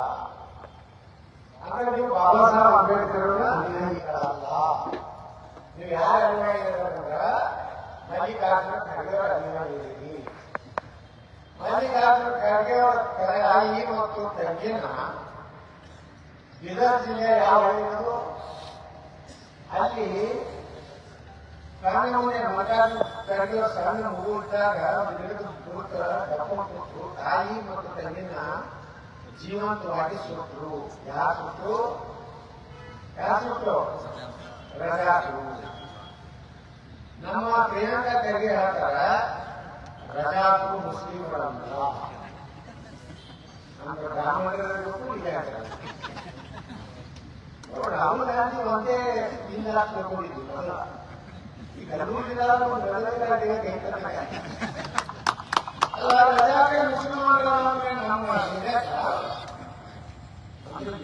ಅಂದ್ರೆ ನೀವು ಬಾಬಾ ಸಾಹೇಬ್ ಅಂಬೇಡ್ಕರ್ ಅನುಯಾಯಿಗಳಲ್ಲ. ನೀವು ಯಾರ ಅನುಯಾಯಿಗಳಂದ್ರ ಮಲ್ಲಿಕಾರ್ಜುನ ಖರ್ಗೆ ಅವರ ಅನುಯಾಯಿಗಳಿರಿ. ಮಲ್ಲಿಕಾರ್ಜುನ ಖರ್ಗೆ ಅವರ ತಾಯಿ ಮತ್ತು ತಂಗಿನ ಬೀದರ್ ಜಿಲ್ಲೆಯ ಯಾವ ಹಳ್ಳಿಗಳು ಅಲ್ಲಿ ಸಣ್ಣ ಮಲ್ಲಿಕಾರ್ಜುನ ಖರ್ಗೆ ಸಣ್ಣ ಮಗು ಇದ್ದಾಗ ದಪ್ಪ ಕೊಟ್ಟರು. ತಾಯಿ ಮತ್ತು ತಂಗಿನ ಜೀವಂತವಾಗಿ ಸುಟ್ಟರು. ಯಾರು ಸುಟ್ಟರು? ರಜಾಕರು. ನಮ್ಮ ಪ್ರಿಯಾಂಕಾ ಖರ್ಗೆ ಹೇಳ್ತಾರ ರಜಾಕರು ಮುಸ್ಲಿಮರಲ್ಲ. ನಮ್ಮ ಬ್ರಾಹ್ಮಣರಿಗೂ ಈಗ ಹೇಳ್ತಾರೆ. ರಾಹುಲ್ ಗಾಂಧಿ ಒಂದೇ ಇಂದ ತಗೊಂಡಿದ್ದು ಈ ಕಲಬುರಗಿ ರಜಾಕ ಮುಸ್ಲಿಮರ ನಮ್ಮ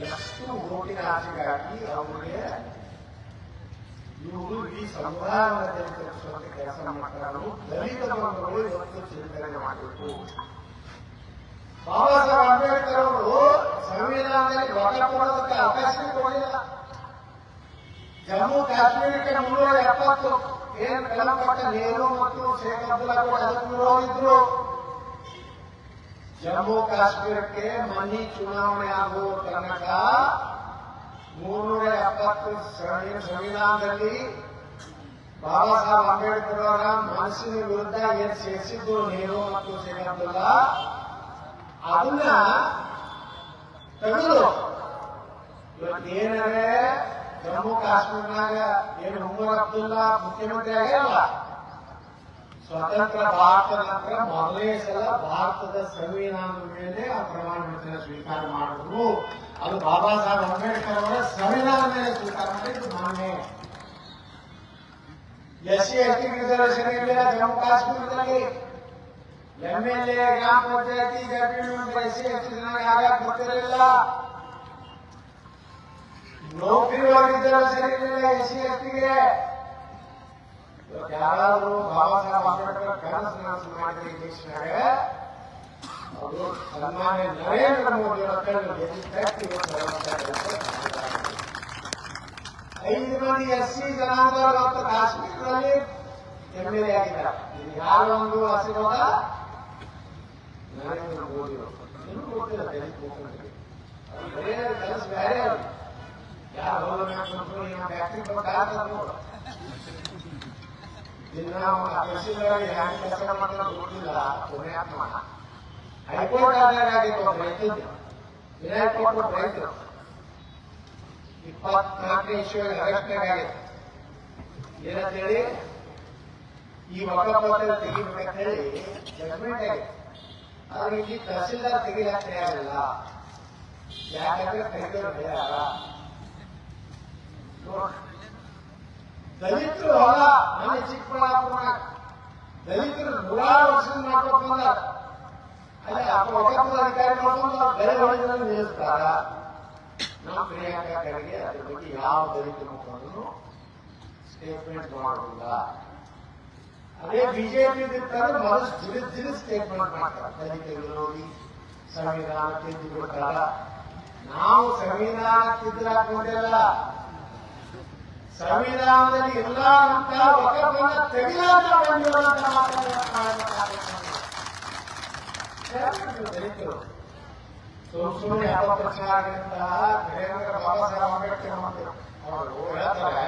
ಎಷ್ಟು ಓಟಿನ ಆಸೆಗಾಗಿ ಅವರಿಗೆ ಇವರು ಈ ಸಂವಿಧಾನದಲ್ಲಿ ತರಿಸುವಂತ ಕೆಲಸ ಮಾಡ್ತಾರೆ. ದಲಿತ ಬಂಧುಗಳು ಇವತ್ತು ಚಿಂತನೆ ಮಾಡಬೇಕು. ಬಾಬಾ ಸಾಹೇಬ್ ಅಂಬೇಡ್ಕರ್ ಅವರು ಸಂವಿಧಾನದಲ್ಲಿ ಮತ ಕೊಡೋದಕ್ಕೆ ಅವಕಾಶ ಕೊಡಲಿಲ್ಲ. ಜಮ್ಮು ಕಾಶ್ಮೀರಕ್ಕೆ 370 ಏನು ಕಲಂಪಟ್ಟ ನೆಹರು ಮತ್ತು ಶೇಖ್ ಅಬ್ದುಲ್ಲಾ ಕೂಡ ಅದಕ್ಕೆ ವಿರೋಧಿದ್ರು. ಜಮ್ಮು ಕಾಶ್ಮೀರಕ್ಕೆ ಮನಿ ಚುನಾವಣೆ ಆಗುವ ತನಕ 370 ಸಂವಿಧಾನದಲ್ಲಿ ಬಾಬಾ ಸಾಹೇಬ್ ಅಂಬೇಡ್ಕರ್ ಅವರ ಮನಸ್ಸಿನ ವಿರುದ್ಧ ಏನು ಸೇರಿಸಿದ್ರು ನೆಹರು ಮತ್ತು ಶೇಖ್ ಅಬ್ದುಲ್ಲಾ ಅದನ್ನ ತೆಗೆದು ಇವತ್ತೇನಂದ್ರೆ ಜಮ್ಮು ಕಾಶ್ಮೀರನಾಗ ಏನು ಉಮರ್ ಅಬ್ದುಲ್ಲಾ ಮುಖ್ಯಮಂತ್ರಿ ಆಗ್ಯಾರಲ್ಲ, ಸ್ವತಂತ್ರ ಭಾರತದ ನಂತರ ಮೊದಲನೇ ಸಲ ಭಾರತದ ಸಂವಿಧಾನದ ಮೇಲೆ ಆ ಪ್ರಮಾಣ ವಚನ ಸ್ವೀಕಾರ ಮಾಡಿದ್ರು. ಅದು ಬಾಬಾ ಸಾಹೇಬ್ ಅಂಬೇಡ್ಕರ್ ಅವರ ಸಂವಿಧಾನದ ಮೇಲೆ ಸ್ವೀಕಾರ ಮಾಡಿದ್ದು ಮಾನ್ಯ. SC ST ರಿಸರ್ವೇಶನ್ ಇರಲಿಲ್ಲ ಜಮ್ಮು ಕಾಶ್ಮೀರದಲ್ಲಿ. MLA ಗ್ರಾಮ ಪಂಚಾಯತಿ ಡೆಪ್ಯೂಟಿ SC ST ಆಗಕ್ಕೆ ಗೊತ್ತಿರಲಿಲ್ಲ. ನೌಕರಿ ರಿಸರ್ವೇಶನ್ ಇರಲಿಲ್ಲ SC STಗೆ. ಯಾರಾದ್ರೂ ಬಾಬಾ ಸಾಹೇಬ್ ಅಂಬೇಡ್ಕರ್ ಕನಸು ಮಾಡಿದ್ರೆ ಈ ದೇಶನಾಗ ಅವರು ಸನ್ಮಾನ್ಯ ನರೇಂದ್ರ ಮೋದಿ ಅವರ ಕಣ್ಣು ಎದುರು 5 ಮಂದಿ SC ಜನಾಂಗದವರು ಮತ್ತು ಕಾಶ್ಮೀರದಲ್ಲಿ MLA ಆಗಿದ್ದಾರೆ. ಇದು ಯಾರ ಒಂದು ಆಶೀರ್ವಾದ? ನರೇಂದ್ರ ಮೋದಿ ಅವರು. ನಿಮ್ಗೆ ಗೊತ್ತಿಲ್ಲ ದಲಿತ ಮುಖ್ಯಮಂತ್ರಿ ಕೆಲಸ ಬೇರೆ. ಯಾರು ಫ್ಯಾಕ್ಟ್ರಿ ದಿನ ತಹಸೀಲ್ದಾರ್ ಹ್ಯಾಂಗ್ ಕೆಲಸ ಮಾಡ್ತಾರೆ ಗೊತ್ತಿಲ್ಲ. ಪುಣ್ಯಾತ್ಮ ಹೈಕೋರ್ಟ್ ಆದಾಗ ಆಗಿತ್ತು ರೈತದ್ದು. ವಿನಾಯಕ್ ಕೋರ್ಟ್ ರೈತರು 24ನೇ ಇಸ್ವಿಯಲ್ಲಿ ಅರೆಸ್ಟ್ನಾಗ ಆಗಿತ್ತು. ಏನಂತೇಳಿ ಈ ವಕಪತ್ರ ತೆಗಿಬೇಕಂತೇಳಿ ಜಡ್ಮೆಂಟ್ ಆಗಿದೆ. ಆದ್ರೆ ಇಲ್ಲಿ ತಹಸೀಲ್ದಾರ್ ತೆಗಿಲಾಕ ತಯಾರಿಲ್ಲ. ಯಾಕಂದ್ರೆ ತೆಗೆದವರು ಬೇಡ. ದಲಿತರು ಹೊಲ ಮನೆ ಚಿಕ್ಕಬಳ್ಳಾಪುರ ದಲಿತರು 100 ವರ್ಷ ಮಾಡ್ಕೊಂಡು ಬಂದಾರ. ಅಲ್ಲಿ ವಕಫ್ ಅಧಿಕಾರಿ ಮಾಡ್ಕೊಂಡು ಬೆಲೆ ಹೊಡೆದ್ರೆ ನಿಲ್ಲಿಸ್ತಾರ. ನಮ್ಮ ಪ್ರಿಯಾಂಕಾ ಖರ್ಗೆ ಅದ್ರ ಬಗ್ಗೆ ಯಾವ ದಲಿತ ಮುಖಂಡರು ಸ್ಟೇಟ್ಮೆಂಟ್ ಮಾಡುವುದಿಲ್ಲ. ಅದೇ ಬಿಜೆಪಿ ಇರ್ತಾರೆ ಮೊದಲು ಜಿಲ್ ಸ್ಟೇಟ್ಮೆಂಟ್ ಮಾಡ್ತಾರೆ. ದಲಿತ ವಿರೋಧಿ ಸಂವಿಧಾನ ತಿದ್ದು ಬಿಡ್ತಾರ. ನಾವು ಸಂವಿಧಾನ ತಿದ್ದಲಾಕೊಂಡಿರಲ್ಲ. ಸಂವಿಧಾನದಲ್ಲಿ ಇಲ್ಲ ಅಂತ ವಕಫನ್ನ ತೆಗೆಲಾಕ ಬಂದಿರುವಂತ ದಲಿತರು ಸುಮ್ಮನೆ ಅಪಪ್ರಚಾರದಿಂದ ನರೇಂದ್ರ ಬಾಬಾ ಸಾಹೇಬ್ ಅಂಬೇಡ್ಕರ್ ಅವರು ಹೇಳ್ತಾರೆ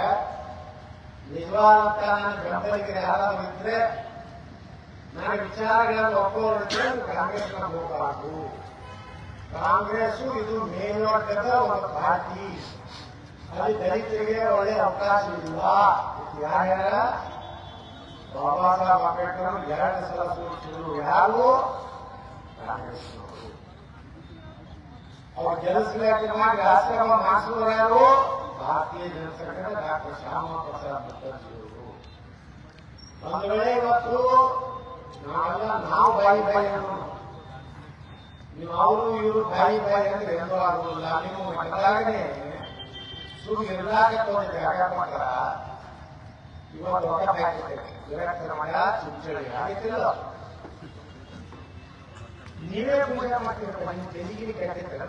ನಿಜವಾದಂತ ನನ್ನ ಬೆಂಬಲಿಗರು ಯಾರಾದ್ರೂ ಇದ್ರೆ ನನ್ನ ವಿಚಾರಗಳನ್ನು ಒಪ್ಪೋರಿದ್ರೆ ಕಾಂಗ್ರೆಸ್ನ ಹೋಗಬಾರ್ದು. ಕಾಂಗ್ರೆಸ್ ಇದು ಮೇಲ್ನೋಟದ ಒಂದು ಪಾರ್ಟಿ. ಅಲ್ಲಿ ದಲಿತರಿಗೆ ಒಳ್ಳೆ ಅವಕಾಶ ಇಲ್ಲ. ಯಾರ್ಯಾರ ಬಾಬಾ ಸಾಹೇಬ್ ಅಂಬೇಡ್ಕರ್ 2 ಸಲ ಸೋಲಿಸಿದ್ರು. ಯಾರು? ಕಾಂಗ್ರೆಸ್ನವರು. ಅವ್ರು ಗೆಲ್ಲಿಸಲಿಕ್ಕೆ ಮಾಡಿ ರಾಷ್ಟ್ರಸಭಾ ಮಾಡಿಸಿದವರು ಯಾರು? ಭಾರತೀಯ ಜನಸಂಘದ ಡಾಕ್ಟರ್ ಶ್ಯಾಮಾ ಪ್ರಸಾದ್ ಮುಖರ್ಜಿಯವರು. ಒಂದು ವೇಳೆ ಇವತ್ತು ನಾವು ಬಾಯಿ ಅನ್ನೋದು ನೀವು ಅವರು ಇವರು ಬಾಯಿ ಅಂದ್ರೆ ಎಂದೂ ಆಗುವುದಿಲ್ಲ. ನೀವು ಮಠದಾಗನೇ ಇರ್ಲಾಕ ಜಾಗ ಮಾಡ್ತಾರ. ಇವತ್ತು ವಕಫ್ ಹಾಕಿರ್ತೇವೆ ವಿರಕ್ತರ ಮಠ ಚಿಂಚೋಳಿ ಆಗಿತ್ತಿಲ್ಲ. ನೀವೇ ಪೂಜೆ ಮಾಡ್ತಿರ್ತಾರೆ. ನೀವು ತೆಲಿಗಿರಿ ಕೆಟ್ಟಿರ್ತಾರೆ.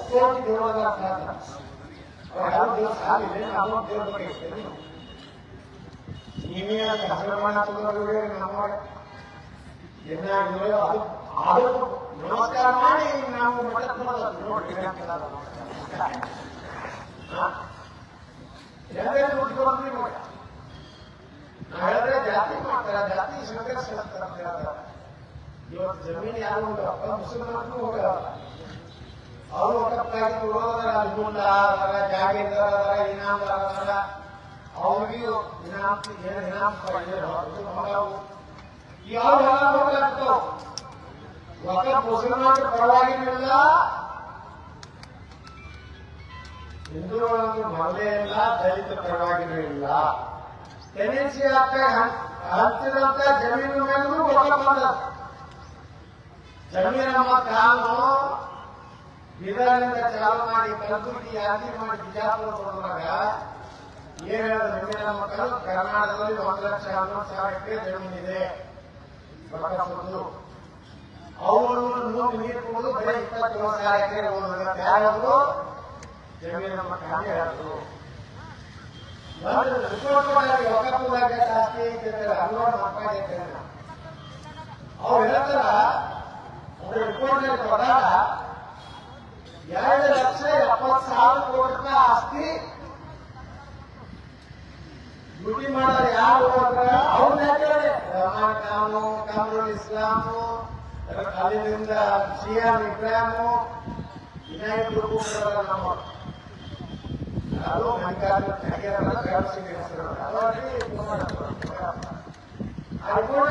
ಕೋಟಿ ದೇವರ ಯಾರು ದೇವ್ರ ಸಾಲಿದೆ ನಾವು ದೇವ್ರ ಬಗ್ಗೆ ನೀವೇ ಹಸಿರಮಣ ನಮ್ಮ ಏನಾಗಿರೋ ಅದು ನಮಸ್ಕಾರ ಮಾಡಿ ನಾವು ನೋಡಿ ಹೇಳಿದ್ರೆ ಜಾತಿ ಮಾಡ್ತಾರೆ ಜಾತಿ ಸ್ವೀಕರಿಸ್ತಾರೆ ಅಂತ ಹೇಳ್ತಾರೆ. ಇವತ್ತು ಜಮೀನು ಯಾರು ಮುಸಲ್ಮಾನರು ಹೋಗಲ್ಲ ಅವರು ಒಟ್ಟಪ್ಪಾಗಿ ಕೊಡೋದ್ರ ಅಲ್ಗುಂಡ ಜಾಗೀರ್ದಾರ ಇನಾಮದಾರ ಅವ್ರಿಗೂ ಇನಾಮ್ ಏನು ಇನಾಮ್ ಯಾವಾಗ್ತಾವ ಒಕ್ಕ ಮುಸಲ್ಮಾನರ ಪರವಾಗಿರಲಿಲ್ಲ ಹಿಂದೂಗಳಂತೂ ಮೊದಲೇ ಇಲ್ಲ ದಲಿತರ ಪರವಾಗಿರಲಿಲ್ಲ. ಟೆನೆನ್ಸಿ ಹಂಚಿದಂತ ಜಮೀನು ಮೇಲೂ ಒಕ್ಕ ಬಂದ ಜಮೀನು ನಮ್ಮ ಕಾನು ಬೀದರ್ನಿಂದ ಚಾಲು ಮಾಡಿ ಕಲಬುರಗಿ ಯಾದಗಿರಿ ಮಾಡಿ ಬಿಜಾಪುರ ಕೊಡುವಾಗ ಏನ್ ಹೇಳಿದ್ರು ಜಮೀನ ಮಕ್ಕಳು ಕರ್ನಾಟಕದಲ್ಲಿ 1,60,000 ಎಕರೆ ಜಮೀನಿದೆ ಬಡಕಸೊಂದು ಅವರು ನೀರು ಕೊಡೋದು ಬರೀ 27,000 ಎಕರೆ ಹೋಗೋದು ಯಾರು ಜಮೀನ ಮಕ್ಕಳು ಹೇಳಿದ್ರು. ರಿಪೋರ್ಟ್ ಒಕ್ಕಪ್ಪದಾಗ ಜಾಸ್ತಿ ಹಲವಾರು ಮಕ್ಕಳಿದೆ ಅವ್ರು ಹೇಳ್ತಾರ ರಿಪೋರ್ಟ್ ಕೊಟ್ಟಾಗ 2,70,000 ಕೋಟಿ ರೂಪಾಯಿ ಆಸ್ತಿ ಡ್ಯೂಟಿ ಮಾಡೋರು ಯಾರು ಅವ್ರನ್ನ ಹಾಕಿದ್ದಾರೆ. ರಹಮಾನ್ ಖಾನು, ಕಾಮರುಲ್ ಇಸ್ಲಾಮು, ಅಲ್ಲಿಂದ ಸಿಎಂ ಇಬ್ರಾಹಿಮು ವಿನಾಯಕ್ ಗುರು ನಮ್ಮ ಅದು ಮಲ್ಲಿಕಾರ್ಜುನ ಖರ್ಗೆರಲ್ಲ ಕಳಿಸಿದ ಹೆಸರು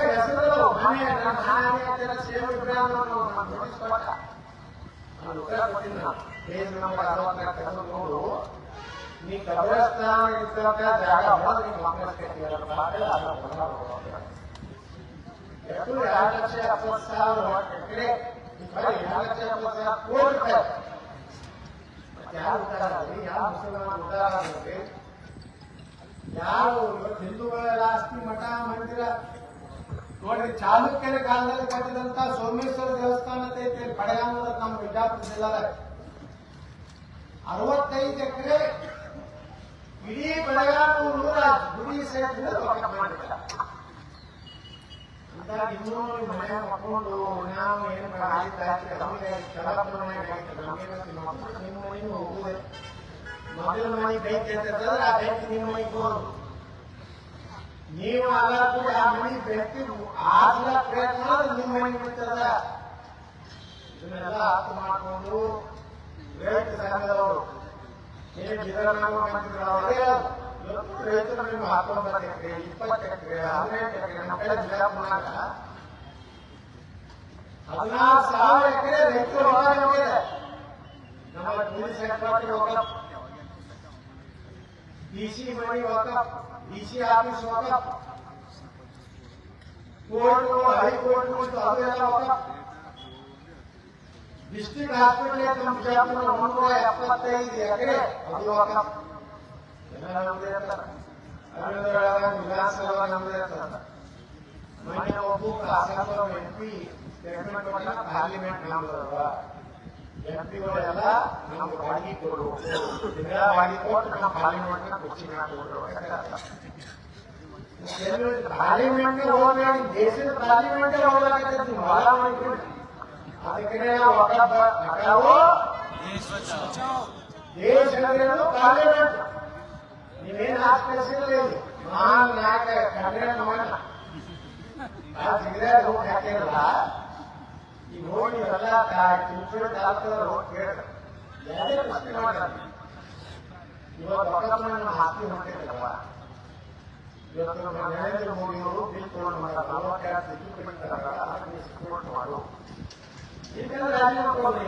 ಹೆಸರು ಸಿಎಂ ಇಬ್ರಾಹಿಂ ನೋಟಿಸ್ ಕೊಟ್ಟ ನಾನು ಉತ್ತರ ಕೊಟ್ಟಿದ್ದ ಪೇಜ್ ನಂಬರ್ 64 ತೆಗೆದುಕೊಂಡು ನೀ ಕಬ್ರಸ್ತಾನ ಇದ್ದಾಗ ಜಾಗ ಹೊಡೆದು ನೀವು ಕಾಂಗ್ರೆಸ್ ಎಷ್ಟು 2,70,000 ಎಕರೆ ಬರೀ 2,70,000 ಕೋಟಿ ರೂಪಾಯಿ ಯಾರು ಉದ್ದಾರ ಆಗಲಿ ಯಾರು ಮುಸಲ್ಮಾನ ಉದ್ದಾರ ಆಗಲಿ ಯಾರು ಹಿಂದೂಗಳ ಆಸ್ತಿ ಮಠ ಮಂದಿರ ನೋಡ್ರಿ ಚಾಲುಕ್ಯರ ಕಾಲದಲ್ಲಿ ಕಟ್ಟಿದಂತ ಸೋಮೇಶ್ವರ ದೇವಸ್ಥಾನ ಐತೆ ಬಡಗಾಮದ ನಮ್ಮ ಬಿಜಾಪುರ ಜಿಲ್ಲಾದಾಗ 65 ಎಕರೆ ಇಡೀ ಬೆಳಗಾವಿ ಗುಡಿ ಸಹಿತ ಮಾಡಿಲ್ಲ. ಅಂದಾಗ ಇನ್ನೂ ಮನೆ ಮಕ್ಕೊಂಡು ನಾವು ಏನು ನಿಮ್ಮ ಹೋಗುದೆ ಮೊದಲ ಮನೆ ಬೈಕ್ ಇರ್ತದೆ ಆ ಬೈಕ್ ನಿಮ್ಮ ಮನೆಗೆ ಹೋಗೋದು ನೀವು ಅಲ್ಲ ಕೂಡ ಆ ಮನೆ ಬೆಟ್ಟಿ ಆದ ಪ್ರಯತ್ನ ನಿಮ್ಮ ಮನೆಗೆ ಬಿಡ್ತದ. ಇದನ್ನೆಲ್ಲ ಅರ್ಥ ಮಾಡಿಕೊಂಡು ರೈತ ಸಂಘದವರು ಏನು ಗಿಡಗಳನ್ನು ಮಾಡಿದ್ರೆ ರೈತರು ನೀವು 19 ಎಕರೆ 20 ಎಕರೆ 18 ಎಕರೆ ನಮ್ಮ ಕಡೆ ಬಿಜಾಪುರನಾಗ 16,000 ಎಕರೆ ರೈತರು ಹೊರಗೆ ಹೋಗಿದೆ. ನಮ್ಮ ಪೊಲೀಸ್ ಹೆಡ್ ಕ್ವಾರ್ಟರ್ ವಕಫ್, ಡಿಸಿ ಮನಿ ವಕಫ್, ಡಿಸಿ ಆಫೀಸ್ ವಕಫ್, ಕೋರ್ಟ್ಗಳು ಹೈಕೋರ್ಟ್ಗಳು ಅದೆಲ್ಲ ವಕಫ್. ಡಿಸ್ಟ್ರಿಕ್ಟ್ ಹಾಸ್ಪಿಟಲ್ ನಮ್ಮ ಬಿಜಾಪುರ 175 ಎಕರೆ ಅದು ವಕಫ್. ಎಲ್ಲ ನಮ್ದೇ ಇರ್ತಾರ. ವಿಧಾನಸಭಾ ನಮ್ದೇ ಇರ್ತದ. ಮೊನ್ನೆ ಒಬ್ಬ ಕಾಸಾಪುರ MP ಸ್ಟೇಟ್ಮೆಂಟ್ ಕೊಟ್ಟ ಪಾರ್ಲಿಮೆಂಟ್ ನಮ್ದವ ಎಂಪಿಗಳೆಲ್ಲ ನಮ್ಗೆ ಬಾಡಿಗೆ ಕೊಡು ಬಾಡಿಗೆ ಕೊಟ್ಟು ನಮ್ಮ ಪಾರ್ಲಿಮೆಂಟ್ ಕುರ್ಚಿ ಪಾರ್ಲಿಮೆಂಟ್ ಹೋಗ್ಬೇಡಿ ದೇಶದ ಪಾರ್ಲಿಮೆಂಟ್ ಹೋಗ್ಲಾಕತ್ತೀವಿ ಹೊಲ ಮಾಡ್ತೀವಿ. ಅದಕ್ಕೆ ದೇಶ ಪಾರ್ಲಿಮೆಂಟ್ ನೀವೇನು ಆಸ್ಪತ್ರೆ ಮಹಾನ್ ನಾಯಕ ಕಾಂಗ್ರೆಸ್ ನೋಡೋಣ ಜಿಲ್ಲೆ ರೋಡ್ ಹಾಕಿರಲ್ಲ ಈ ರೋಡ್ ಇವೆಲ್ಲ ಚಿಂಚೋಳಿ ತಾಲೂಕದ ರೋಡ್ ಕೇಳಿದ್ರೆ ಯಾವುದೇ ಪ್ರಶ್ನೆ ಮಾಡಿಲ್ಲ. ಇವತ್ತು ಒಕ್ಕಪ್ಪನನ್ನು ಹಾಕಿ ಹೊಂಟಿರಲ್ಲವ ಇವತ್ತು ನಮ್ಮ ನರೇಂದ್ರ ಮೋದಿ ಅವರು ಬಿಲ್ ತಗೊಂಡು ಮಾಡ್ತಾರೆ 42 ಟಿಕೆಟ್ ಬಿಡ್ತಾರಲ್ಲ ಅದಕ್ಕೆ ಸಪೋರ್ಟ್ ಮಾಡು ಇದೆಲ್ಲ ರಾಜೀನಾಮೆ ತಗೊಂಡ್ರಿ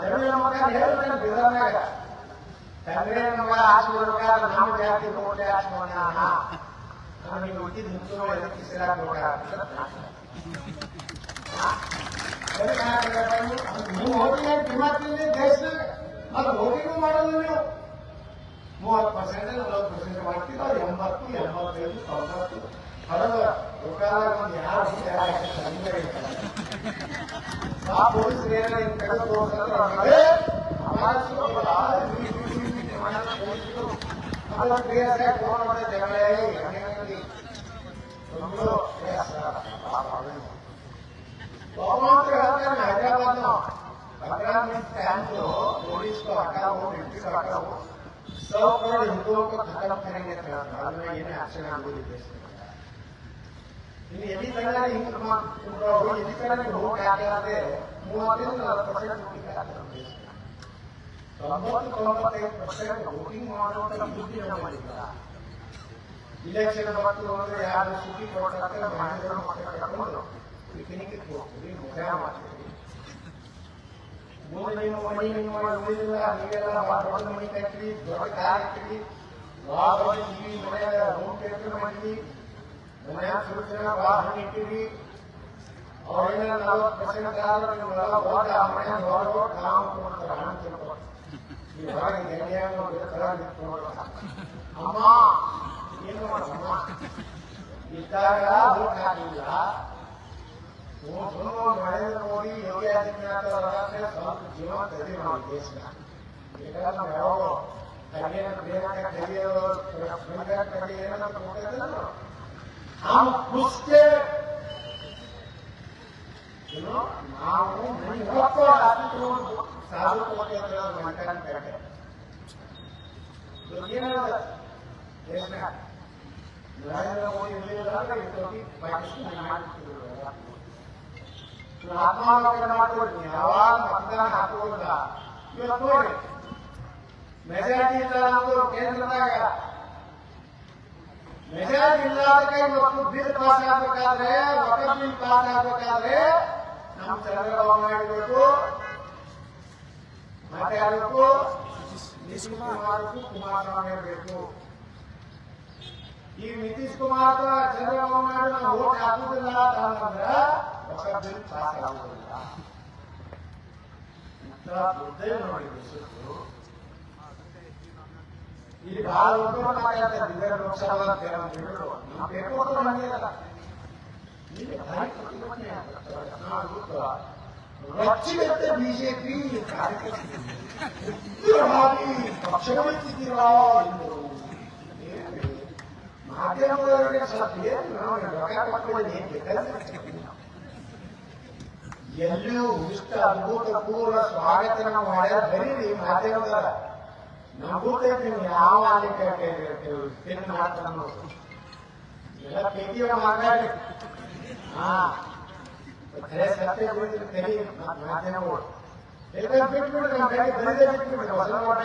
ಜಮೀನು ಮಗ ಹೇಳ್ತಾರೆ ಬಿಡೋನಾಗ ಕಾಂಗ್ರೆಸ್ ಮಗ ಆಸೆ ಬರ್ಬೇಕಾದ್ರೆ ನಮ್ಮ ಜಾತಿ ನೋಡ್ಲಿ ಆಸೆ ಮಾಡೋಣ ನಮಗೆ ಹುಟ್ಟಿದ ಹಿಂದೂ ಎದಕ್ಕೆ ನೀವು ಹೋಗಿ ಕಿಮ್ಮತ್ತಿಲ್ಲ ದೇಶದಲ್ಲಿ ಅದು ಹೋಗಿಗೂ ಮಾಡೋದು ನೀವು 30% 40% ಮಾಡ್ತೀವಿ. ಅವ್ರು 80, 85, 90 ಹೊರಗೆ ಒಂದು ಯಾರು ಆ ಪೊಲೀಸರು ಏನಾರ ಹಿಂಗ್ ತೆಗೆದು ತೋರಿಸಿದ್ರೆ ಅದನ್ನ ಕ್ಲಿಯರ್ ಆಗಿ ಫೋನ್ ಮಾಡಿದ್ದೆ హైదరాబాద్ లో 15 मिनट टाइम तो पुलिस को हटाओ, मिलिट्री को हटाओ, 100 करोड़ हिंदुओं को खत्म करेंगे में ये एक्शन ಎಲ್ಲಿ ತನಕ ಎಲ್ಲಿ ತನಕ ವೋಟ್ ಹಾಕಿದ್ರೆ 30-40% ವೋಟಿಂಗ್ ಮಾಡುವಂತ ಬುದ್ಧಿ ಮಾಡಿಲ್ಲ. ಇಲೆಕ್ಷನ್ ಬಂತು ಅಂದ್ರೆ ಯಾರು ಸುದ್ದಿ ಕೊಡ್ತಾರೆ ಮನೆಗಳು ಮಕ್ಕಳು ಕರ್ಕೊಂಡು ಪಿಕ್ನಿಕ್ ಹೋಗ್ತೀವಿ, ಮಜಾ ಮಾಡ್ತೀವಿ. ಮುಂದೆ ನೀವು ಮನೆ ಉಳಿದಿಲ್ಲ, ನೀವೆಲ್ಲ ದೊಡ್ಡ ಮನೆ ಕಟ್ಟಿ, ದೊಡ್ಡ ಕಾರ್ ಹಾಕಿರಿ, ದೊಡ್ಡ ಟಿವಿ ಮನೆ ರೂಮ್ ಥಿಯೇಟರ್ ಮಾಡಿರಿ, ಮನೆಯ ಸುರಕ್ಷಣಾ ವಾಹನ ಇಟ್ಟಿರಿ. ಅವ್ರೇನ 40% ಆದ್ರೆ ನಿಮ್ಮೆಲ್ಲ ಓಟ ಮನೆ ಹೊರಗೋಟ್ ನಾವು ಕೊಡ್ತಾರೆ ಹಣ ತಿಳ್ಕೊಂಡು ಈ ಹೊರಗೆ ಅಮ್ಮ ಏನು ಮಾಡಮ್ಮ ಇದ್ದಾಗ ಓಟ್ ಹಾಕಿಲ್ಲ. ನರೇಂದ್ರ ಮೋದಿ ಯೋಗಿ ಆದಿತ್ಯನಾಥ್ ಅವರ ಸ್ವಲ್ಪ ಜೀವನ ತೆಗೆದು ನಾವು ದೇಶನ ಯಾಕಂದ್ರೆ ನಾವು ಯಾವಾಗ ಪ್ರಿಯಾಂಕಾ ಖರ್ಗೆ ಏನಂತ ಕೊಟ್ಟಿದ್ರು हम उसके ನಾವು ಸಾಧು ಮಂಟನ್ ಕಟ್ಟೆ ನರೇಂದ್ರ ಮೋದಿ ಪಾಕಿಸ್ತಾನ ಆತ್ಮಾವಲೋಕನ ಮಾಡ್ಕೊಡ್ತೀನಿ. ಯಾವಾಗ ಮತದಾನ ಹಾಕೋದಿಲ್ಲ ಇವತ್ತು ನೋಡಿ ಮೆಜಾರಿಟಿ ಇಲ್ಲ ಅನ್ನೋದು ಕೇಂದ್ರದಾಗ ಮೆಜಾರಿಟಿ ಇಲ್ಲದಕ್ಕೆ ಇವತ್ತು ಬಿಲ್ ಪಾಸ್ ಆಗಬೇಕಾದ್ರೆ ವಕಫ್ ಬಿಲ್ ಪಾಸ್ ಆಗಬೇಕಾದ್ರೆ ನಮ್ಮ ಚಂದ್ರಬಾಬು ಮಾಡಬೇಕು, ಮತ್ತೆ ಆಗಬೇಕು ನಿತೀಶ್ ಕುಮಾರ್ಗೂ ಕುಮಾರಸ್ವಾಮಿ ಇರಬೇಕು. ಈ ನಿತೀಶ್ ಕುಮಾರ್ ಚಂದ್ರಬಾಬು ನಾಯ್ಡು ನಾವು ವೋಟ್ ಹಾಕುವುದಿಲ್ಲ ಅಂತಂದ್ರೆ ವಕಫ್ ಬಿಲ್ ಪಾಸ್ ಆಗುವುದಿಲ್ಲ. ದುರ್ದೈವ ನೋಡಿ ದೇಶದ್ದು ಇಲ್ಲಿ ಬಹಳ ಉದ್ಯೋಗ ಮಾಡ್ತಾರೆ. ಬಿದರ್ ಲೋಕಸಭಾ ನಮ್ಮ ಪೇಪರ್ ಬಂದಿರಲ್ಲ ರಕ್ಷಿತ ಬಿಜೆಪಿ ಪಕ್ಷಗಳಿದ್ದೀರ ಮಾಧ್ಯಮದವರಿಗೆ ಸ್ವಲ್ಪ ಎಲ್ಲೂ ಇಷ್ಟ ಅದ್ಭುತಪೂರ್ವ ಸ್ವಾಗತ ನಾವು ಮಾಡ್ಯಾರ ಬರೀರಿ ಮಾಧ್ಯಮದವರ ನಮಗೂತೈತಿ ನೀವು ಯಾವ ತಿನ್ನು ಮಾಡ್ತಾರ ಎಲ್ಲ ಪೇಟಿಯ ಮಾತಾಡಿ ಸತ್ಯ ಬಿಡಿದ್ರೆ ತೆಗಿ ಮಾಧ್ಯಮಗಳು ಎಲ್ಲ ಬಿಟ್ಬಿಡ್ರಿ ನಮ್ಮ ಕಡೆ ಬರೀದೇ ಬಿಟ್ಬಿಡ್ರಿ ಹೊಸ ಮಾಡಿ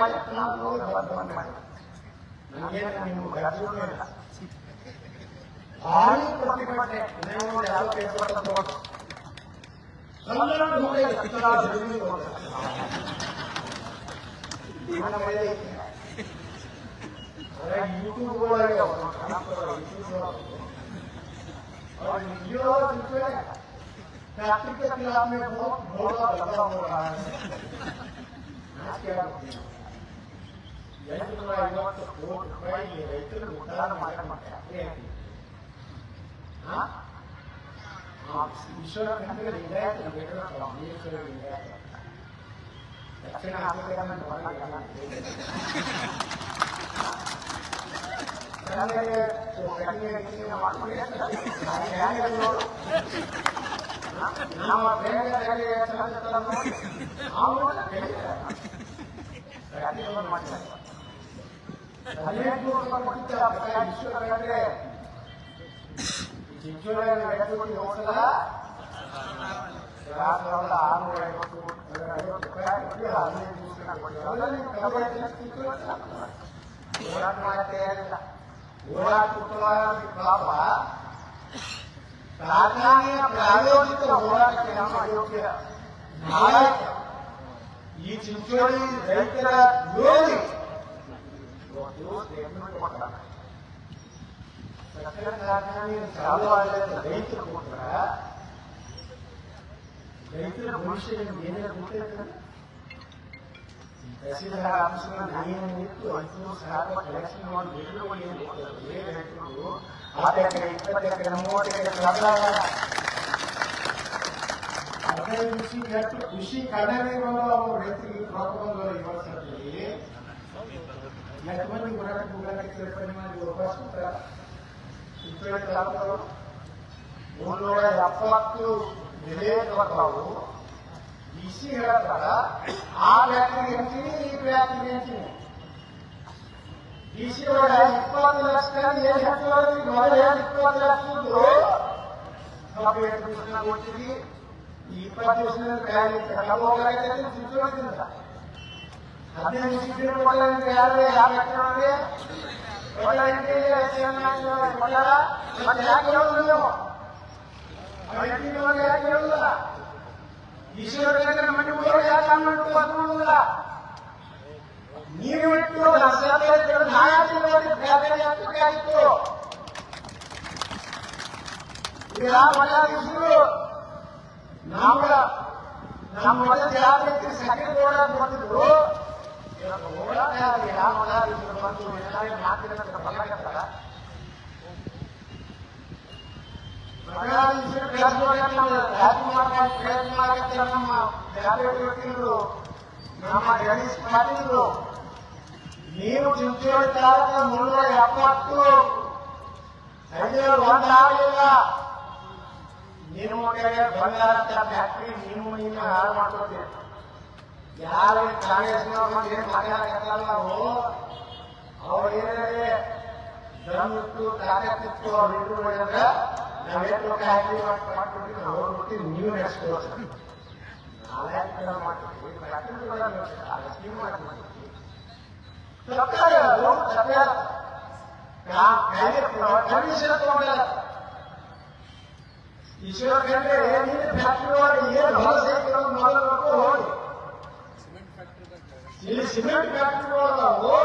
ನಮಗೇನು ನಿಮ್ಮ ಗರ್ಜನೆ ಇಲ್ಲ. ಭಾರಿ ಪ್ರತಿಭಟನೆ ನೋಡಿ ಯಾವ ಪೇಪರ್ ತಗೊಂಡು यूट्यूब प्लास्टिक के खिलाफ में बहुत लगा हो रहा है. ರೈತರು ಉದ್ದಾರ ಮಾಡ್ತಾರೆ ಈಶ್ವರ ದಕ್ಷಿಣ ಆಫ್ರಿಕಾ ನಮ್ಮ ಚಿಂಚೋಳಿ ಹೋಗಲ್ಲ 650 ಹೋರಾಟ ಮಾಡಕ್ಕೆ ತಯಾರಿಲ್ಲ. ಹೋರಾಟ ಪಾಪ ಕಾರ್ಖಾನೆಯ ಪ್ರಾಯೋಜಿತ ಹೋರಾಟಕ್ಕೆ ನಮ್ಮ ಯೋಗ್ಯ ನಾಯಕ ಈ ಚಿಂಚೋಳಿ ರೈತರ ವಿರೋಧಿ ಸ್ಟೇಟ್ಮೆಂಟ್ ಕೊಡ್ತಾರೆ. ಸಕ್ಕರೆ ಕಾರ್ಖಾನೆ ಚಾಲು ಆಗಲಿಲ್ಲ ರೈತರು ಕೊಟ್ರ ರೈತರ ಭವಿಷ್ಯ ಏನೇನು ಗೊತ್ತೈತೆ ತಹಸೀಲ್ದಾರ್ ಆಫೀಸ್ನ ನಾಯಿನಿತ್ತು 5,000 ಕಲೆಕ್ಷನ್ ಮಾಡಿ ಬಿಡುಗಡೆ ರೈತರು 10 ಎಕರೆ 20 ಎಕರೆ 30 ಎಕರೆ 15 ದಿವಸಕ್ಕೆ ಎಷ್ಟು ಖುಷಿ ಕಡಿಮೆ ಬಂದು ಅವರು ರೈತರಿಗೆ ರೊಕ್ಕ ಬಂದು ಇವತ್ತು ಎಷ್ಟು ಮಂದಿ ಹೋರಾಟಕ್ಕೆ ಸೇರ್ಪಡೆ ಮಾಡಿ ವಾಪಸ್ ತಾಲೂಕು 370 ವಿಲೇಜ್ ಬರ್ತಾವು. ಡಿಸಿ ಹೇಳ್ತಾರ ಆ ವ್ಯಾಪ್ತಿಗೆ ಅಂತೀನಿ ಈ ವ್ಯಾಪ್ತಿಗೆ ಅಂತೀನಿ. ಡಿಸಿ ಒಳಗ 20 ಲಕ್ಷ ಏನ್ ಹೇಳ್ತಾರೆ 20 ಲಕ್ಷದ್ದು ಕಬ್ಬು ಎಷ್ಟು ದಿವಸ ಕೊಡ್ತೀವಿ 20 ದಿವಸದಿಂದ ಖಾಲಿ ಕಬ್ಬು ಹೋಗಕ್ಕೆ ಚಿಂಚೋಳದಿಂದ 15 ದಿವಸ ಕೊಡಲ್ಲ ಯಾರು ಯಾವ ವ್ಯಕ್ತಿ ಮತ್ತೆ ಯಾಕೆ ಹೇಳುದು ನೀವು ಯಾಕೆ ಹೇಳುದಿಲ್ಲ ಈಶ್ವರ ಮನೆ ಯಾಕೆ ಮಾಡುವುದಿಲ್ಲ ನೀವು ಇಟ್ಟು ಆಯ್ತು ಈಗ ನಮ್ಮ ಜಾತಿ ಸಕ್ಕರೆ ಓಡಾಟ ಬಂದಿದ್ರು ಓಡಾಟ ಯಾವ ಬಂದು ಮಾತಿನ ನಮ್ಮ ಗಣೇಶ್ ಪಾಟೀಲ್ ನೀವು ಚಿಂಚೋಳಿ ತಾಲೂಕು 370 ಒಂದಾಗಲಿಲ್ಲ. ನಿಮ್ಮ ಕಡೆ ಬಂಗಾರ ಫ್ಯಾಕ್ಟ್ರಿ ನೀನು ಹಾಳು ಮಾಡ್ಕೊತೀವಿ. ಯಾರು ಕಾಂಗ್ರೆಸ್ನವ್ರು ಮಂದಿ ಏನ್ ಮಾತಾಡಕತ್ತಲ್ಲ ನಾವು ಅವ್ರು ಏನಿದೆ ದಮ್ಮಿತ್ತು ತಾಕತ್ತಿತ್ತು ಅವ್ರು ಇದ್ರು ಅಂದ್ರೆ ನಾವೇನು ಹಾಕಿ ಮಾಡ್ಕೊಡ್ತೀವಿ ಅವ್ರು ಬಿಟ್ಟು ನೀವು ನಡೆಸ್ಕೊಡ್ತೀವಿ. ನಾಳೆ ಮಾಡ್ಕೊಡ್ತೀವಿ ಈಶ್ವರ ಕಂಡ್ರೆ ಫ್ಯಾಕ್ಟ್ರಿ ಒಳಗೆ ಏನು ಹೊಲಸೆ ಹೋಗಿ ಇಲ್ಲಿ ಸಿಮೆಂಟ್ ಫ್ಯಾಕ್ಟ್ರಿ ಒಳಗವು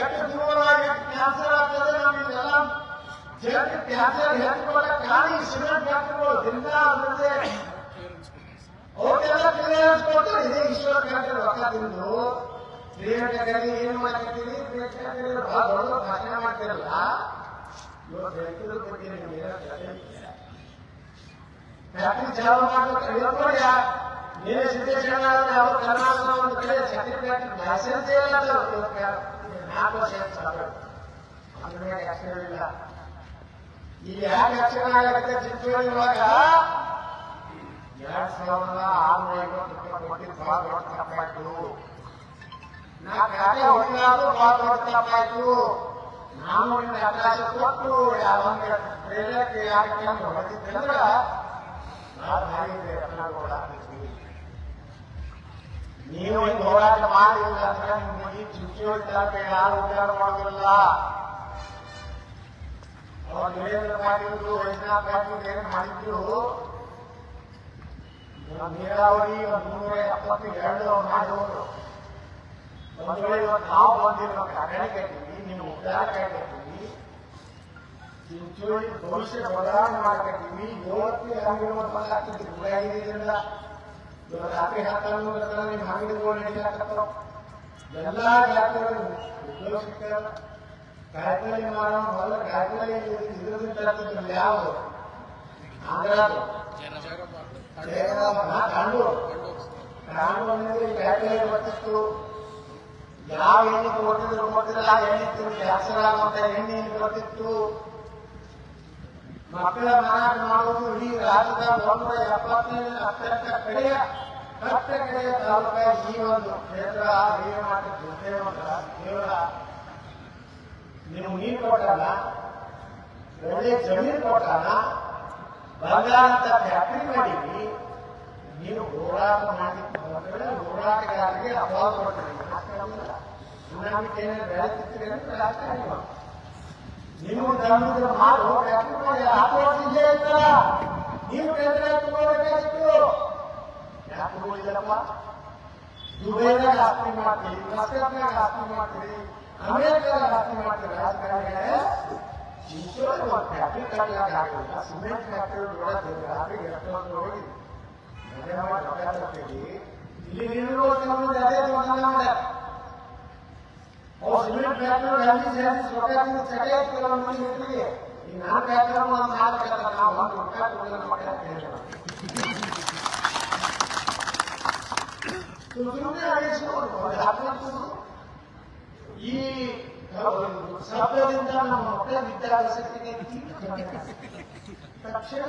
ಎಷ್ಟು ದೂರವಾಗಿ ಕ್ಯಾನ್ಸರ್ ಆಗ್ತದೆ ನಮಗೆಲ್ಲ ಜಗತ್ತು ಕ್ಯಾನ್ಸರ್ ಹೆಚ್ಚುಕೊಳ್ಳಕ್ಕೆ ಕಾರಣ ಈ ಸಿಮೆಂಟ್ ಫ್ಯಾಕ್ಟ್ರಿಗಳು ದಿನ ಅದರದ್ದೇ ಅವಕ್ಕೆಲ್ಲ ಕ್ಲಿಯರೆನ್ಸ್ ಕೊಟ್ಟು ಇದೇ ಈಶ್ವರ ಕಂಡ್ರೆ ರೊಕ್ಕ ತಿಂದು ಕ್ರಿಯೇಟರ್ಗಾಗಿ ಏನು ಮಾಡ್ತೀರಿ ಕ್ರಿಯೇಟರ್ ಬಹಳ ದೊಡ್ಡ ಭಾಷಣ ಮಾಡ್ತಿರಲ್ಲ ಇವತ್ತು ರೈತರ ಬಗ್ಗೆ ನಿಮಗೆ ಫ್ಯಾಕ್ಟ್ರಿ ಚಾಲು ಮಾಡಬೇಕು ನೀವೇ ಸಿದ್ದೇಶ್ವರ ಅವರು ಕರ್ನಾಟಕ ಒಂದು ಕಡೆ ಸರ್ಟಿಫಿಕೇಟ್ ಲೈಸೆನ್ಸ್ ಇಲ್ಲ 4 ವರ್ಷ ಅಂದ್ರೆ ಇಲ್ಲ. ಇಲ್ಲಿ ಯಾಕೆ ಆಕ್ಷನ್ ಆಗುತ್ತೆ ಚಿಂಚೋಳಿ ಒಳಗ 2650 ರೂಪಾಯಿ ಕೊಟ್ಟಿದ್ದು ಬಹಳ ದೊಡ್ಡ ತಪ್ಪಾಯ್ತು. ನಾ ಖಾತೆ ಹೊಡೆದಾದ್ರು ಬಹಳ ದೊಡ್ಡ ತಪ್ಪಾಯ್ತು. ನಾನು ಅವಕಾಶ ಕೊಟ್ಟು ಯಾವಾಗ ಪ್ರೇರಕ್ಕೆ ಯಾಕೆ ಹೊಡೆದಿದ್ದಂದ್ರ ನೀವು ಹಿಂಗೆ ಹೋರಾಟ ಮಾಡಿಲ್ಲ ಅಂದ್ರೆ ನಿಮಗೆ ಚಿಂಚೋಳಿ ತಾಲೂಕಿಗೆ ಯಾರು ಉದ್ಧಾರ ಮಾಡೋದಿಲ್ಲ. ಅವಾಗ ವೀರೇಂದ್ರ ಪಾಟೀಲ್ ವೈದ್ಯನಾಥ್ ಪಾಟೀಲ್ ಏನೇನು ಮಾಡಿದ್ರು ನೀರಾವರಿ 372 ಮಾಡಿದವರು ಒಂದು ವೇಳೆ ಇವತ್ತು ನಾವು ಬಂದಿರೋ ಕನ್ನಡ ಕಟ್ತೀವಿ ನೀವು ಉದ್ಧಾರ ಕಟ್ತೀವಿ ಚಿಂಚೋಳಿ ಭವಿಷ್ಯ ಬದಲಾವಣೆ ಮಾಡ್ಕತ್ತೀವಿ. 7 ಅಂಗಡಿಗಳು ಬಂದಾಗ್ತದೆ ಗುರಿಯಾಗಿದ್ದರಿಂದ ಇವತ್ತು ರಾತ್ರಿ 10 ನಿಮ್ಮ ಅಂಗಡಿಗಳು ನಡೀಲಾಕತ್ತವ. ಎಲ್ಲ ಜಾತಿಗಳು ಉದ್ಯೋಗ ಸಿಗ್ತಾರಲ್ಲ ಕಾಯ್ತಲ್ಲಿ ಮಾಡೋ ಮೊದಲ ಕಾಯ್ತಲ್ಲಿ ಇದರಿಂದ ತರತ್ತಿದ್ರಲ್ಲ ಯಾವುದು ಆಂಧ್ರದು ಕಾಂಡು ಅನ್ನೋದು ಕಾಯ್ತಲ್ಲಿ ಬರ್ತಿತ್ತು. ಯಾವ ಎಣ್ಣೆ ಕೊಟ್ಟಿದ್ರು ಗೊತ್ತಿಲ್ಲ ಎಣ್ಣೆ ತಿಂದು ಕ್ಯಾನ್ಸರ್ ಆಗುವಂತ ಎಣ್ಣೆ ಬರ್ತಿತ್ತು. ಮಕ್ಕಳ ಮಾರಾಟ ಮಾಡುವುದು ಇಡೀ ರಾಜ್ಯದ 170 ಕಡೆಯ ತಾಲೂಕ ಈ ಒಂದು ಕ್ಷೇತ್ರ ಏನು ಮಾಡಿದ್ದು ಕೇವಲ ನೀವು ನೀರು ಕೊಟ್ಟಲ್ಲ ಒಳ್ಳೆ ಜಮೀನು ಕೊಟ್ಟಲ್ಲ ಬಂಗಾರ ಅಂತ ಫ್ಯಾಕ್ಟ್ರಿ ಮಾಡಿದ್ವಿ. ನೀವು ಹೋರಾಟ ಮಾಡಿ ಹೋರಾಟಗಾರರಿಗೆ ಅಭಾವ ಕೊಡ್ತೀರಿ ಸುನಾಮಿಗೆ ಬೆಳೆ ತಿರ್ತೀರಿ ಅಂತ ರಾಜಕಾರಣ ನೀವು ಧರ್ಮದ ಮಾಡು ಫ್ಯಾಕ್ಟ್ರಿ ಮಾಡಿ ಇಲ್ಲೇ ಇರ್ತಲ್ಲ ನೀವು ಕೇಂದ್ರ ತಗೋಬೇಕಾಗಿತ್ತು. ಯಾಕೆ ತಗೋಳಿಲ್ಲಪ್ಪ? ದುಬೈದಾಗ ಆಸ್ತಿ ಮಾಡ್ತೀರಿ, ಮಸ್ಕತ್ನಾಗ ಆಸ್ತಿ ಮಾಡ್ತೀರಿ, ಅಮೆರಿಕದಾಗ ಆಸ್ತಿ ಮಾಡ್ತೀರಿ. ರಾಜಕಾರಣಿಗಳೇ ಚಿಂಚೋಳಿ ಒಂದು ಫ್ಯಾಕ್ಟ್ರಿ ಕಟ್ಟಲಾಗ ಆಗಿಲ್ಲ. ಸಿಮೆಂಟ್ ಫ್ಯಾಕ್ಟ್ರಿ ರಾತ್ರಿಗೆ ಎಷ್ಟೊಂದು ಹೋಗಿ ಇಲ್ಲಿ ನೀರು ಅದೇ ಮಾಡ್ಯಾರ. ಸಿಮೆಂಟ್ ಫ್ಯಾಕ್ಟ್ರಿ ಚಟ ಇರ್ತದೆ. ಈ 4 ಫ್ಯಾಕ್ಟ್ರಿ 4 ನಾವು 1 ರೂಪಾಯಿ ಮಕ್ಕಳ ಸುಮ್ಮನೆ ಹಾಕಿದ್ರು ಈ ಶಬ್ದದಿಂದ ನಮ್ಮ ಮಕ್ಕಳ ವಿದ್ಯಾಭ್ಯಾಸಕ್ಕೆ ತಕ್ಷಣ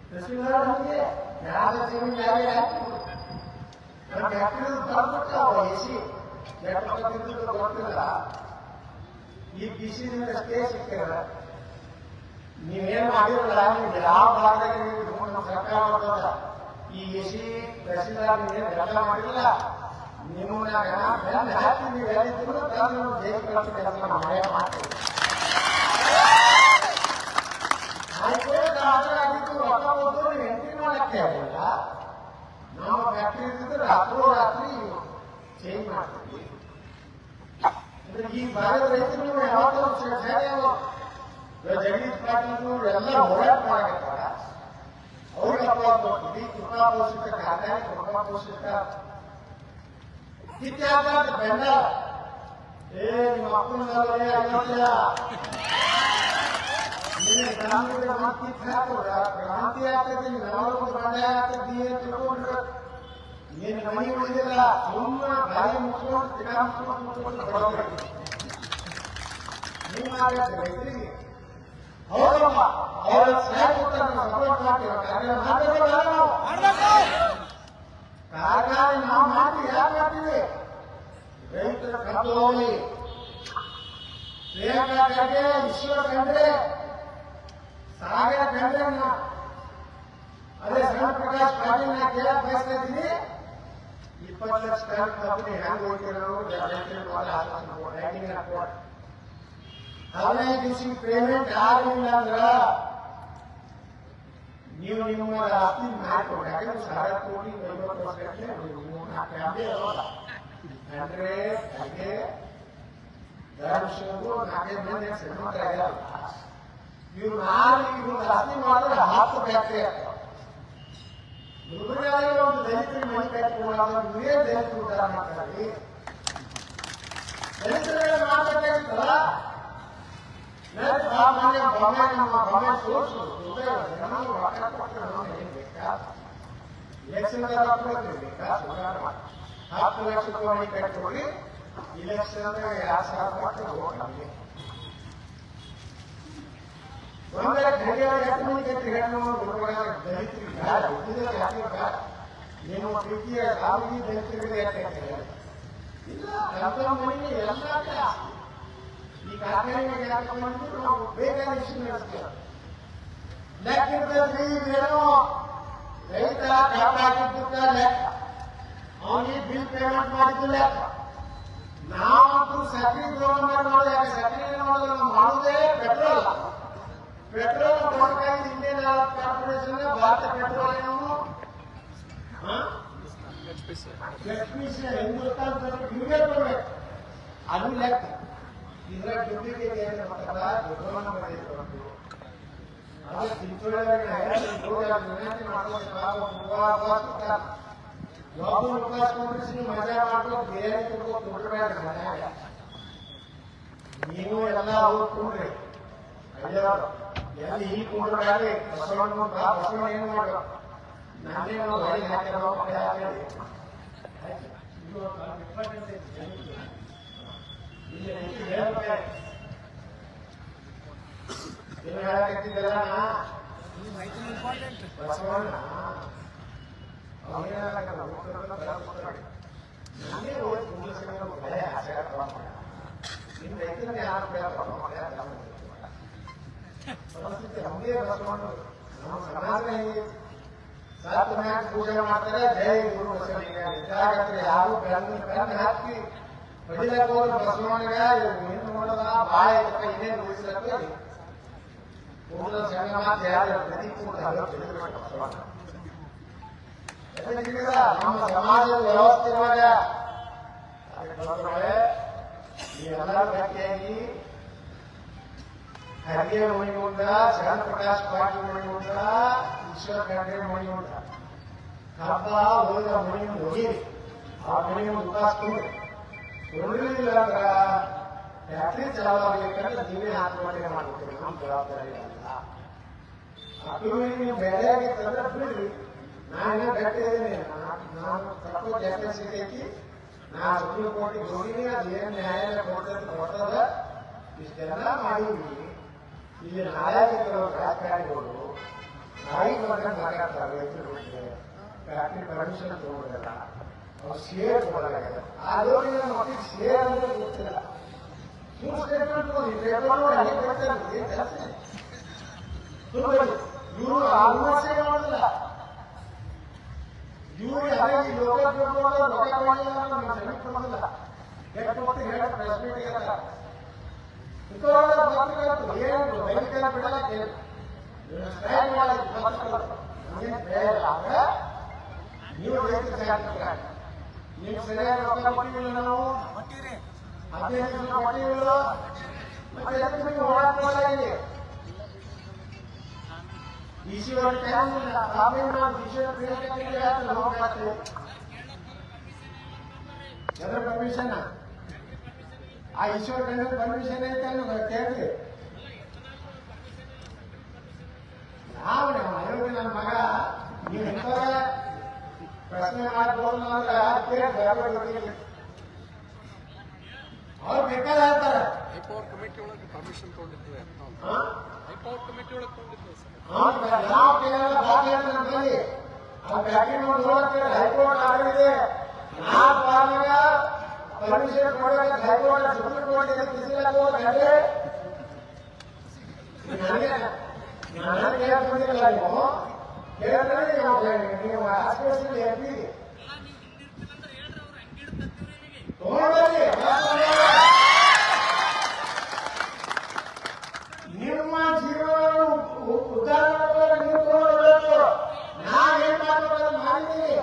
ಪ್ರೆಸಿಡೆಂಟ್ಗೆ ಯಾರ ಜೀವನ ಯಾರೇ ಹಾಕಿದ್ರು ನಮ್ಮ ಫ್ಯಾಕ್ಟರಿ ತಂದ್ಬಿಟ್ಟು ವಹಿಸಿ ಗೊತ್ತಿಲ್ಲ ಈ ಬಿಸಿಲಿಂದ ಅಷ್ಟೇ ಸಿಕ್ಕಿರ ನೀವೇನ್ ಮಾಡಿರಲ್ಲ ನೀವು ಯಾವ ಭಾಗದಾಗ ನಮ್ಮ ಸರ್ಕಾರ ಮಾಡೋದ ಈ ಎಸಿ ತಹಸೀಲ್ದಾರ್ ನೀವೇನು ಕೆಲಸ ಮಾಡಿಲ್ಲ ನಿಮ್ಮನ್ನ ಬೆನ್ನ ಹಾಕಿ ನೀವು ಹೇಳಿದ್ರು ತಂದು ಜೈಲು ಕಳಿಸಿ ಕೆಲಸ ಮಾಡೇ ಮಾಡ್ತೀವಿ ಹೈಕೋರ್ಟ್ ಆರ್ಡರ್ ಆಗಿದ್ದು ಹೊಸ ಹೋದ್ರು ನೀವು ಎಂಟ್ರಿ ಮಾಡಕ್ಕೆ ಆಗಿಲ್ಲ ನಮ್ಮ ಫ್ಯಾಕ್ಟರಿ ಇದ್ದಿದ್ರೆ ರಾತ್ರಿ ಚೇಂಜ್ ಮಾಡ್ತೀವಿ ಈ ಭಾಗದ ರೈತರು ಯಾವಾಗಲೂ ಜಗದೀಶ್ ಪಾಟೀಲ್ ಎಲ್ಲ ಹೋರಾಟ ಮಾಡಕತ್ತಾರ ಅವ್ರಿಗೆ ಅಪವಾದ ಕೊಡ್ತೀವಿ ಕೃಪಾ ಪೋಷಿತ ಖಾತೆ ಕೃಪಾ ಪೋಷಿತ ಇತ್ಯಾದಿ ಬೆಂಡ ನಿಮ್ಮ ಅಪ್ಪನಲ್ಲೇ ಅಯೋಧ್ಯ ಕ್ರಾಂತಿ ಆಗ್ತದೆ ನಾಲ್ಕು ಬಂಡೆ ಆಗ್ತದೆ ತಿಳ್ಕೊಂಡ್ರೆ ನೀನು ಮನೆ ಉಳಿದಿಲ್ಲ ಸುಮ್ಮನೆ ಗಾಳಿ ಮುಚ್ಕೊಂಡು ತಿನ್ನ ಮುಚ್ಕೊಂಡು ಬರೋದು ನೀವು ಮಾಡಿದ್ರೆ ರೈತರಿಗೆ ಹೌದಮ್ಮ ಅವರ ಸಪೋರ್ಟ್ ಮಾಡ್ತೀವಿ ಕಾರ್ಖಾನೆ ನಾವು ಮಾಡ್ತೀವಿ ಯಾಕೆ ಮಾಡ್ತೀವಿ ರೈತರ ಕಬ್ಬಲ್ಲಿ ಪ್ರಿಯಾಂಕಾ ಖರ್ಗೆ ಈಶ್ವರ ಖಂಡ್ರೆ ಸಾಗರ ಖಂಡ್ರೆ ಅದೇ ಶ್ರೀ ಪ್ರಕಾಶ್ ಪಾಟೀಲ್ ನಾ ಕೇಳಕ್ ಬಯಸ್ತಾ ಇದ್ದೀನಿ 20 ಲಕ್ಷ ಟನ್ ಕಬ್ಬು ಹೆಂಗ್ ಹೋಗ್ತಿರೋ ಹದಿನೈದು ದಿವಸ ಪೇಮೆಂಟ್ ಆಗಲಿಲ್ಲ ಅಂದ್ರ ನೀವು ನಿಮ್ಮ ಆಸ್ತಿ ಮಾಡ್ಕೊಡಿ ಯಾಕಂದ್ರೆ 1,000 ಕೋಟಿ 50 ವರ್ಷ ಅಂದ್ರೆ ಹಾಗೆ ಧರ್ಮಶಿವಗೂ 4 ಮಂದಿ ಶ್ರೀಮಂತ ಇವ್ರು ಇವ್ರು ಆಸ್ತಿ ಮಾಡಿದ್ರೆ 10 ಫ್ಯಾಕ್ಟ್ರಿ ಆಗ್ತಾವ ಗುಲ್ಬರ್ಗಾದಲ್ಲಿ ಒಂದು ದಲಿತರಿಗೆ ಮನೆ ಫ್ಯಾಕ್ಟ್ರಿ ಮಾಡೋದು ಇವರೇ ದಲಿತರು ಉದ್ಧಾರ ಮಾಡ್ತಾರೆ ದಲಿತರೆಲ್ಲ ಮಾಡಬೇಕಾಗಿತ್ತಲ್ಲ ಇಲೆಕ್ಷನ್ 10 ಲಕ್ಷ ರೂಪಾಯಿ ಕಟ್ಟಿ ಇಲೆಕ್ಷನ್ 2,000 ಕೊಟ್ಟು ಓಟ್ ನಮಗೆ ಒಂದರ ಎಷ್ಟು ಮಂದಿ ಕಟ್ಟಿ ಹೆಣ್ಣು ದಲಿತರಿಗೆ ನಿಮ್ಮ ಪ್ರೀತಿಯ ಸಾವಿಗೆ ದಲಿತರಿಗೆ ಇಲ್ಲ ಮನೆಗೆ ಎಲ್ಲ ಈ ಕಾರ್ಖಾನೆಗೆ ಯಾಕೆ ಮಾಡಿದ್ರು ನಾವು ಬೇಕಾದ ಇಶ್ಯೂ ನಡೆಸ್ತೀವಿ ಲೆಕ್ಕಿರ್ತದ್ರಿ ಏನೋ ರೈತ ಕಬ್ಬು ಹಾಕಿದ್ದ ಲೆಕ್ಕ ಅವನಿಗೆ ಬಿಲ್ ಪೇಮೆಂಟ್ ಮಾಡಿದ್ದು ಲೆಕ್ಕ ನಾವಂತೂ ಸಕ್ರಿ ಗೌರ್ಮೆಂಟ್ ಮಾಡೋದು ಯಾಕೆ ಸಕ್ರಿ ಮಾಡೋದು ನಾವು ಮಾಡೋದೇ ಪೆಟ್ರೋಲ್ ಕೊಡ್ತಾ Indian corporation Bharat petroleum Hindustan ಇವೇ ಕೊಡ್ಬೇಕು ಅದು ಲೆಕ್ಕ ಇದರ ಡುಪ್ಲಿಕೇಟ್ ಏನು ಮಾಡ್ತಾರ ದುಡ್ಡನ್ನ ಮಾಡಿರ್ಬೇಕು ಅದೇ ಚಿಂಚೋಳಿಯಾಗಿ ವಿನಂತಿ ಮಾಡ್ಕೊಂಡು ಮಜಾ ಮಾಡ್ಕೊಂಡು ಬೇರೆ ಕೊಡ್ಬೇಡ್ರಿ ಮನ್ಯಾಗ ನೀವು ಎಲ್ಲ ಓದ್ಕೊಂಡ್ರಿ ಅಯ್ಯವರು ಎಲ್ಲಿ ಈ ಕುಂಡ್ರಿ ಬಸವಣ್ಣ ಏನು ಮಾಡ್ರು ನಾನೇನು ಹೊರಗೆ ಹಾಕಿರೋ ಹೇಳಕತ್ತಿದ್ದಲ್ಲ ಬಸವಣ್ಣ ನಾನೇ ಹೋಗಿ ನಿಮ್ ರೈತರನ್ನ ಯಾರು ಪರಿಸ್ಥಿತಿ ನಮಗೆ ಬಸವಣ್ಣ ನಮ್ಮ ಸಮಾಜ ಸಾತ್ ಮ್ಯಾಗ ಪೂಜೆ ಮಾಡ್ತಾರೆ ಜೈ ಗುರು ಬಸವಣ್ಣ ಯಾರು ಬೆನ್ನ ಹಾಕಿ ಹೊಡಿಲಕ್ಕ ಹೋದ್ರೆ ಬಸವಣ್ಣಗ ಏನು ನೋಡದ ಬಾಳ ಇನ್ನೇನು ಉಳಿಸ್ಲಕ್ಕ ಪೂರ್ಣ ಸಣ್ಣ ಮಾತು ಯಾರು ನಮ್ಮ ಸಮಾಜದ ವ್ಯವಸ್ಥೆ ನೀವೆಲ್ಲ ಗಟ್ಟಿಯಾಗಿ ಖರ್ಗೆ ಮಣಿಗೊಂಡ ಶರಣ ಪ್ರಕಾಶ್ ಪಾಟೀಲ್ ಮಣಿಗೊಂಡ ಈಶ್ವರ ಖಂಡ್ರೆ ಮಣಿಗೊಂಡ ಹಬ್ಬ ಹೋದ ಮಣಿಗೊಂಡು ಹೋಗಿರಿ ಆ ಮಣಿಗೊಂಡು ಉಪಾಸ್ಕೊಂಡ್ರಿ ಕೊಡಲಿಲ್ಲ ಅಂದ್ರ ಫ್ಯಾಕ್ಟ್ರಿ ಚಾಲಾಗಬೇಕಂದ್ರೆ ನೀವೇ ಆತ್ಮಹತ್ಯೆ ಮಾಡ್ಬಿಡ್ತೀರಿ ನಮ್ಮ ಜವಾಬ್ದಾರಿ ಅಲ್ಲ ಅದು ನೀವು ಬೇರೆ ಆಗಿತ್ತಂದ್ರೆ ಬಿಡ್ರಿ ನಾನೇ ಗಟ್ಟಿದ್ದೀನಿ. ನಾನು ತಪ್ಪು ಕೆಪಾಸಿಟಿ ಐತಿ. ನಾ ಸುಪ್ರೀಂ ಕೋರ್ಟಿಗೆ ಹೋಗಿನಿ. ಅದೇನು ನ್ಯಾಯಾಲಯ ಕೊಡ್ತದ. ಇಷ್ಟೆಲ್ಲ ಮಾಡೀವಿ. ಇಲ್ಲಿ ನ್ಯಾಯಾಲಯಗಳು ರಾಜಕಾರಣಿಗಳು ನಾಯಿ ಬಗ್ಗೆ ಮಾತಾಡ್ತಾರೆ. ರೈತರು ಫ್ಯಾಕ್ಟ್ರಿ ಪರ್ಮಿಷನ್ ತಗೊಂಡಿಲ್ಲ. ಅವ್ರು ಶೇರ್ ಕೊಡಲಾಗಿದೆ. ಆದೋರಿಗೆ ಮಕ್ಕಳಿಗೆ ಶೇರ್ ಅಂದ್ರೆ ಗೊತ್ತಿಲ್ಲ. ನೀವು ಸ್ಟೇಟ್ಮೆಂಟ್ ಇವರು ಆಲ್ಮೋಸ್ಟ್ ಮಾಡೋದಿಲ್ಲ. ಇವರು ಯಾರಿಗೆ ಲೋಕಲ್ ರೊಕ್ಕ ಮಾಡಿಲ್ಲ ನಮ್ಮ ಸಮೀಪ ಬಂದಿಲ್ಲ. ಎಷ್ಟು ಹೊತ್ತು ಹೇಳ ಪ್ರೆಸ್ ಮೀಟಿಂಗ್ ಅಂತ ಏನು ಬೈಕಲ್ಲಿ ಬಿಡಲ್ಲ. ಸ್ಟ್ರೈಕ್ ಮಾಡಕ್ಕೆ ನೀವು ರೈತರು ನೀವು ಸರಿಯಾಗಿ ರೊಕ್ಕ ಕೊಟ್ಟಿಲ್ಲ. ನಾವು 15 ದಿನ ಕೊಟ್ಟಿಲ್ಲ. ಮತ್ತೆ ಎಷ್ಟು ನೀವು ಹೋರಾಟ ಮಾಡಲಾಗಿದೆ. ಈಶ್ವರ ಎದ್ರ ಪರ್ಮಿಷನ್ ಆ ಈಶ್ವರ ಟೆಂಡರ್ ಪರ್ಮಿಷನ್ ಐತೆ ಅನ್ನೋದು ಕೇಳಿ. ನಾವು ನನ್ನ ಮಗ ನೀವು ಇಂಥವ್ರ ಪ್ರಶ್ನೆ ಮಾಡ್ಬೋದು ಅಂದ್ರೆ ಅವ್ರು ಬೇಕಾದ ಹೇಳ್ತಾರೆ. ಹೈಪವರ್ ಕಮಿಟಿ ಒಳಗೆ ಪರ್ಮಿಷನ್ ತಗೊಂಡಿದ್ವಿ. ಹೈಪವರ್ ಕಮಿಟಿ ಒಳಗೆ ತಗೊಂಡಿದ್ವಿ ಸರ್. ನಾವು ಕೇಳಲ್ಲ ಬಾಕಿ ಆ ಬ್ಯಾಕಿಂಗ್ ನೋಡ್ತೀವಿ. ಹೈಕೋರ್ಟ್ ಆಗಿದೆ. ಪರ್ಮಿಷನ್ ಕೊಡಬೇಕು. ಹೈಕೋರ್ಟ್ ಸುಪ್ರೀಂ ಕೋರ್ಟಿಗೆ ತಿಳಿಸಲಾಗುವುದಂದ್ರೆ ನನಗೆ ಹೇಳ್ಕೊಂಡಿಲ್ಲ. ನೀವು ಹೇಳಿದ್ರೆ ನೀವು ಆಸ್ಪತ್ರೆ ಎಲ್ಲಿ ತಗೊಂಡ್ರಿ ನಿಮ್ಮ ಜೀವನ ಉದ್ಧಾರ ಮಾಡೋದ್ರೆ ನೀವು ತಗೊಂಡ್ಬೇಕು. ನಾವೇನ್ ಮಾಡ್ಬೇಕು ಮಾಡಿದ್ದೀವಿ.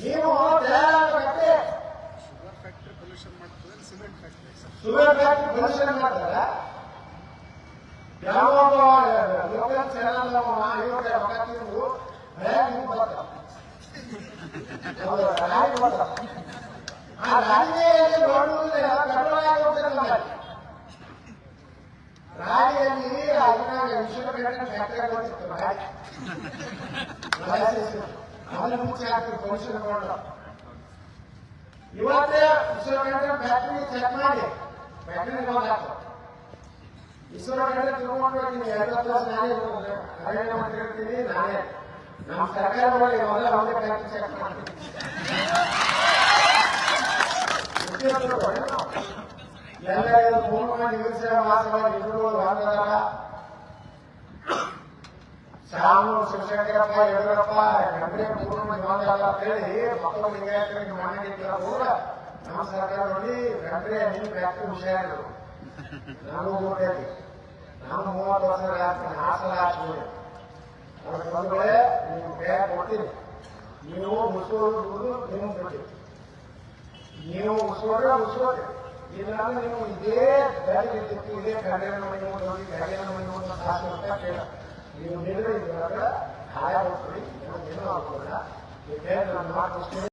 ನೀವು ತಯಾರಾಗತ್ತೆ. ಶುಗರ್ ಫ್ಯಾಕ್ಟ್ರಿ ಪೊಲ್ಯೂಷನ್ ಮಾಡ್ತದೆ. Cement factory sugar factory pollution ಮಾಡ್ತಾರೆ. ಯಾವ ಲೋಕಲ್ ಚಾನಲ್ ರೊಕ್ಕ ತಿಂದು ಆ ರಾಜ್ಯದಲ್ಲಿ ನೋಡುವುದಿಲ್ಲ. ಕಟ್ಟಡವಾಗಿ ಹೋಗ್ತಾರೆ. ರಾಜ್ಯದಲ್ಲಿ ವಿಶ್ವ ಫ್ಯಾಕ್ಟರಿ ಅದನ್ನು ಮುಚ್ಚಿ ಹಾಕಿ ಪೊಲ್ಯೂಷನ್ ತಗೊಂಡು ಇವತ್ತೇ ವಿಶ್ವ ಫ್ಯಾಕ್ಟರಿ ಚೆಕ್ ಮಾಡಿ ಫ್ಯಾಕ್ಟರಿ ಹಾಕೋ. ವಿಶ್ವ ಫ್ಯಾಕ್ಟರಿ ತಗೊಂಡು ನೀವು 20 ವರ್ಷ ನಾನೇ ಅರಣ್ಯ ಮಂತ್ರಿ ಇರ್ತೀನಿ. ನಾನೇ ನಮ್ಮ ಸರ್ಕಾರ ಮೊದಲ ಒಂದೇ ಫ್ಯಾಕ್ಟರಿ ಚೆಕ್ ಮಾಡ್ತೀನಿ. ಎಲ್ಲ ಫೋನ್ ಮಾಡಿ ಮಾಸವಾಗಿ ಇಬ್ಬರು ವಾದದಾರ ಶಾಮು ಶಿವಶಂಕರಪ್ಪ ಯಡಿಯೂರಪ್ಪ ಗಂಡ್ರೆ ಮೂರು ಮಂದಿ ವಾದಲ್ಲ ಅಂತ ಹೇಳಿ ಮಕ್ಕಳು ಲಿಂಗಾಯತರಿಗೆ ಮಾಡಿಟ್ಟಿಲ್ಲ. ಕೂಡ ನಮ್ಮ ಸರ್ಕಾರ ನೋಡಿ ಗಂಡ್ರೆ ನಿಮ್ಮ ಫ್ಯಾಕ್ಟ್ರಿ ಹುಷಾರು. ನಾವು ಓಟೇರಿ ನಾವು 30 ವರ್ಷ ಹಾಕ್ತೀನಿ. ಹಾಸಲ ಹಾಕ್ಬೋದು. ಅವ್ರ ಬಂದ್ಗಳೇ ನೀವು ಕೈಯಾಗ ಕೊಡ್ತೀನಿ. ನೀವು ಮುಸುವುದು ನೀವು ಬಿಡ್ತೀವಿ. ನೀವು ಮುಸೋದ್ರೆ ಇಲ್ಲಾಂದ್ರೆ ನೀವು ಇದೇ ಬ್ಯಾಗ್ ಇರ್ತಿತ್ತು. ಇದೇ ಗಂಡಿನ ಮನೆ ಹೋಗಿ ಗಂಡಿನ ಮನೆ ಹೋಗಿ ₹1000 ಕೇಳ ನೀವು ನೀಡಿದ್ರೆ ಇದ್ರಾಗ ಹಾಯ ಹೋಗ್ತೀವಿ. ಏನೂ ಆಗ್ಬೋದ. ಈ ನನ್ನ ಮಾತು